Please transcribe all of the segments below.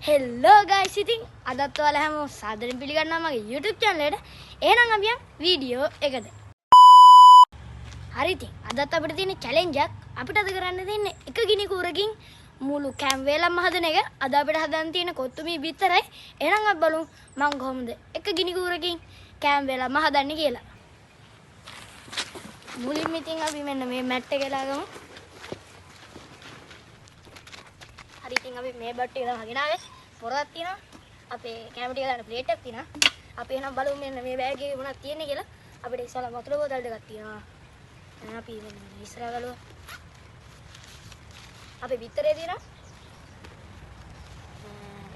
හෙල්ලෝ guys ඉතින් අදත් ඔයාලා හැමෝම සාදරයෙන් පිළිගන්නවා මගේ YouTube channel එකට. එහෙනම් අපි යන් වීඩියෝ එකට. හරි ඉතින් අදත් අපිට තියෙන challenge එකක් අපිට අද කරන්න තියෙන්නේ එක ගිනි කූරකින් මුළු කැම් වේලම හදන එක. අද අපිට හදන්න තියෙන කොත්තුමී විතරයි. එහෙනම් අපි බලමු මම කොහොමද එක ගිනි කූරකින් කැම් වේලම හදන්නේ කියලා. මුලින්ම ඉතින් අපි මෙන්න මේ මැට් එක ලාගමු. හරි ඉතින් අපි මේ බට් එක දාගෙන ආවේ. පොරක් තියෙනවා. අපේ කැම ටික දාන ප්ලේට් එකක් තියෙනවා. අපි එහෙනම් බලමු මෙන්න මේ බෑග් එකේ මොනවද තියෙන්නේ කියලා. අපිට ඉස්සලා වතුර බෝතල් දෙකක් තියෙනවා. දැන් අපි මෙන්න ඉස්සරහ ගලුවා. අපේ පිටරේ තියෙනවා.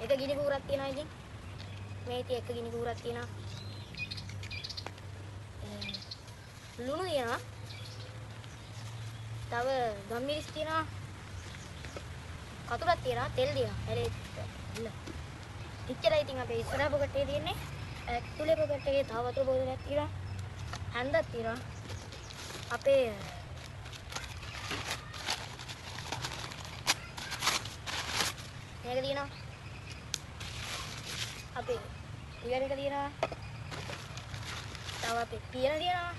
එක ගිනි කූරක් තියෙනවා ඉතින්. මේ ඉතින් එක ගිනි කූරක් තියෙනවා. ලුණු තියෙනවා. තව ගම්මිරිස් තියෙනවා. කතුරක් තියෙනවා, තෙල් තියෙනවා. හැලේ ඉන්න. ඉච්චරයි ඉතින් අපේ ඉස්සරහ පොකට් එකේ තියෙන්නේ. ඇතුලේ පොකට් එකේ තව වතුර බෝතලයක් තියෙනවා. හැන්දක් තියෙනවා. අපේ මේක තියෙනවා. අපේ ඉවර එක තියෙනවා. තව අපේ පියන තියෙනවා.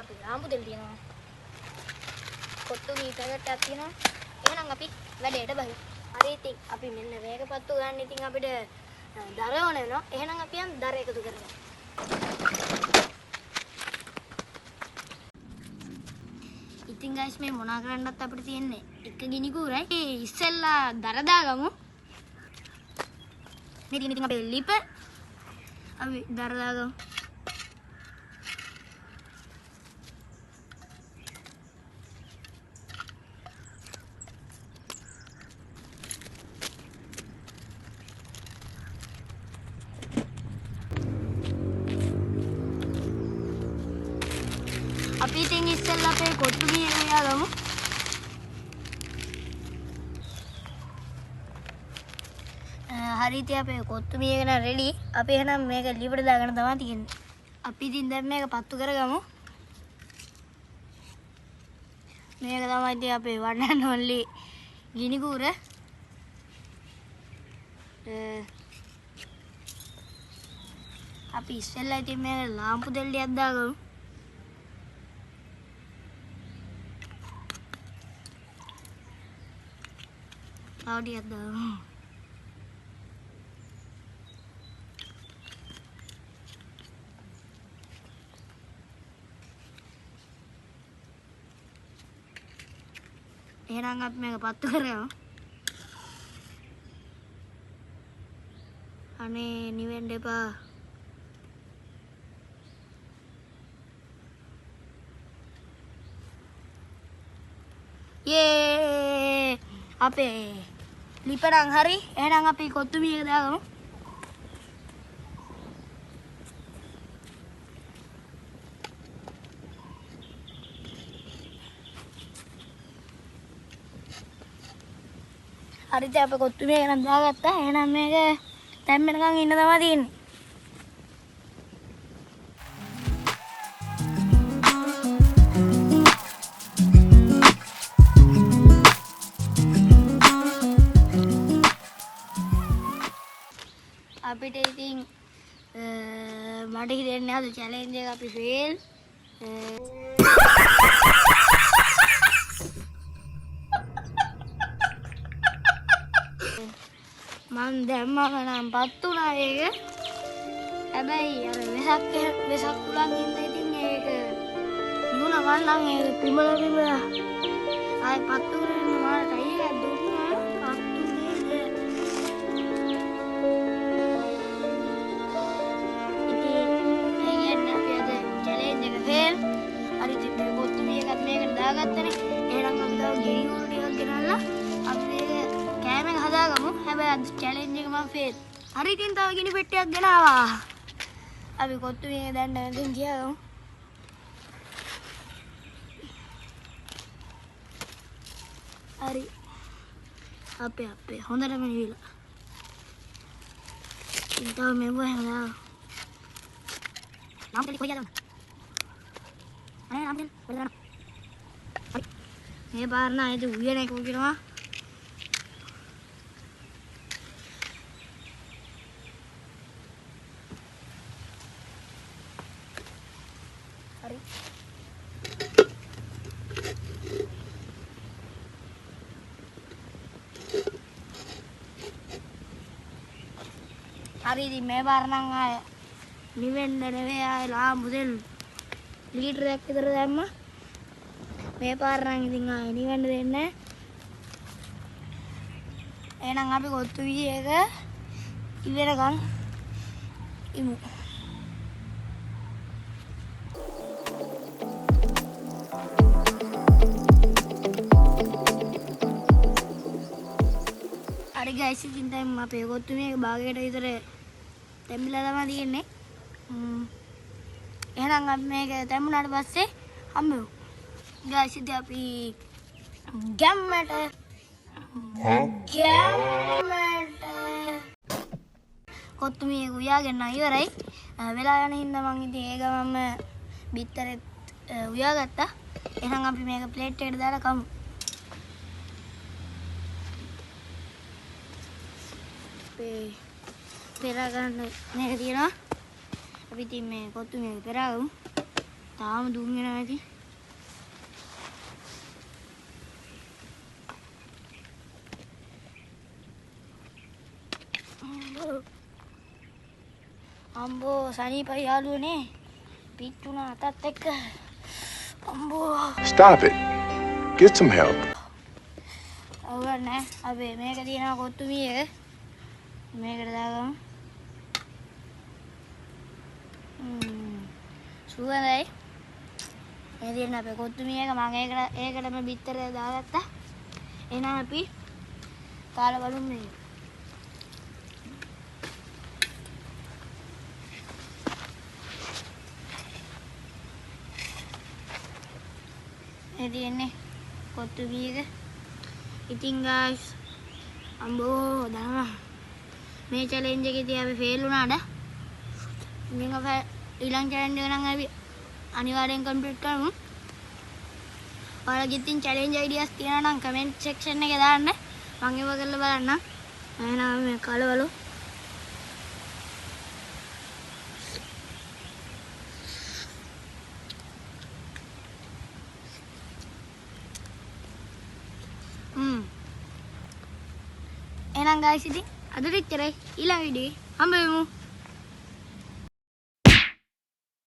අපේ රාම්පු තෙල් තියෙනවා. කොත්තුමී පැකට් එකක් තියෙනවා. එහෙනම් අපි වැඩේට බහිමු. හරි ඉතින් අපි මෙන්න මේක පත්තු ගන්න. ඉතින් අපිට දර ඕන වෙනවා. එහෙනම් අපි යන් දර එකතු කරමු. ඉතින් guys මේ මොනා කරන්නත් අපිට තියෙන්නේ එක ගිනි කූරයි. ඉස්සෙල්ලා දර දාගමු. මේ තියෙන ඉතින් අපේ ලිප අපි දර දාගමු. අපි ඉතින් ඉස්සෙල්ලා අපේ කොත්තුමී යාගමු. හරි ඉතින් අපේ කොත්තුමී එක නම් රෙඩි. අපි එහෙනම් මේක ලිපට දාගෙන තමයි තියෙන්නේ. අපි ඉතින් දැන් මේක පත්තු කරගමු. මේක තමයි ඉතින් අපේ one and only ගිනි කූර. අපි ඉස්සෙල්ලා ඉතින් මේක ලාම්පු තෙල් ටිකක් දාගමු. Audiat dong. එහෙනම් අපි මේක පත්තු කරමු. අනේ නිවෙන්න එපා. යේ අපේ ලිපරන් හරි. එහෙනම් අපි කොත්තුමී එක දාගමු. හරි ඉතින් අපි කොත්තුමී එක නම් දාගත්තා. එහෙනම් මේක තැම්බෙනකන් ඉන්න තමයි තියෙන්නේ. අපිට ඉතින් මට හිතෙන්නේ අද චැලෙන්ජ් එක අපි ෆේල්. මං දැම්මම නම් පත් වුණා ඒක. හැබැයි අර වෙසක් උලන් ඉඳ ඉතින් ඒක නුන වන්නම් ඒක පිඹල ආයි පත්තු කරගෙන මාට ටයි එකක් දුන්නා. දාගත්තනේ. එහෙනම් අපි තව ගිනි කූර ටිකක් ගෙනල්ලා අපි මේක කෑම එක හදාගමු. හැබැයි අද චැලෙන්ජ් එක මම ෆේල්. හරි ඉතින් තව ගිනි පෙට්ටියක් ගෙනාවා. අපි කොත්තුමී එක දැන් නැතින් ගියාම. හරි. අපේ හොඳටම නිවිලා. ඉතින් තව මෙව හැමදාම. නම් දෙලි කොයිද? අනේ නම් දෙලි. මේ පාරණ ආයේ උයන එක කියනවා. හරි. හරි ඉතින් මේ පාර නම් ආය නිවෙන්න නෙවෙයි ආය ලාම්පු දෙන්න ලීටරයක් විතර දැම්ම. මේ පාර නම් ඉතින් ආය නිවෙන්න දෙන්නේ නැහැ. එහෙනම් අපි කොත්තු වී එක ඉවරගන්න ඉමු. හරි ගයිස් ඉතින් දැන් අපේ කොත්තු මේක භාගයට විතර තැම්බිලා තමයි තියෙන්නේ. එහෙනම් අපි මේක තැම්බුණාට පස්සේ හම්බෙමු. ගයිස් ඉතින් අපි ගැම්මට කොත්තු මේක උයාගෙන ඉවරයි. වෙලා යන හින්දා මං ඉතින් ඒ ගමන්ම බිත්තරෙත් උයාගත්තා. එහෙනම් අපි මේක ප්ලේට් එකට දාලා කමු. පෙරා ගන්න මේක තියෙනවා. අපි ඉතින් මේ කොත්තු මේක පෙරාගමු. තාම දුම් වෙනවා ඉතින්. අම්බෝ සනීපයි යාළුවනේ. පිටුනා අතත් එක්ක. අම්බෝ. Stop it. Get some help. අවුලක් අපි මේක තියෙනවා කොත්තු මීයක. මේකට දාගමු. සුවඳයි. මේ තියෙන අපේ කොත්තු මීයක මම ඒකටම බිත්තර දාගත්තා. එහෙනම් අපි කාලා බලමු මේක. ini kotu biru. Iting guys, ambo dah. Me challenge kita abe fail una ada. Ini apa? Ilang challenge orang abe aniwaran complete kamu. Kalau gitin challenge ideas tiada nang comment section ne kita ada. Mangi bagal lebaran na. Mana me kalau balu. එහෙනම් guys ඉතින් අදට එච්චරයි. ඊළඟ video එකේ හම්බ වෙමු.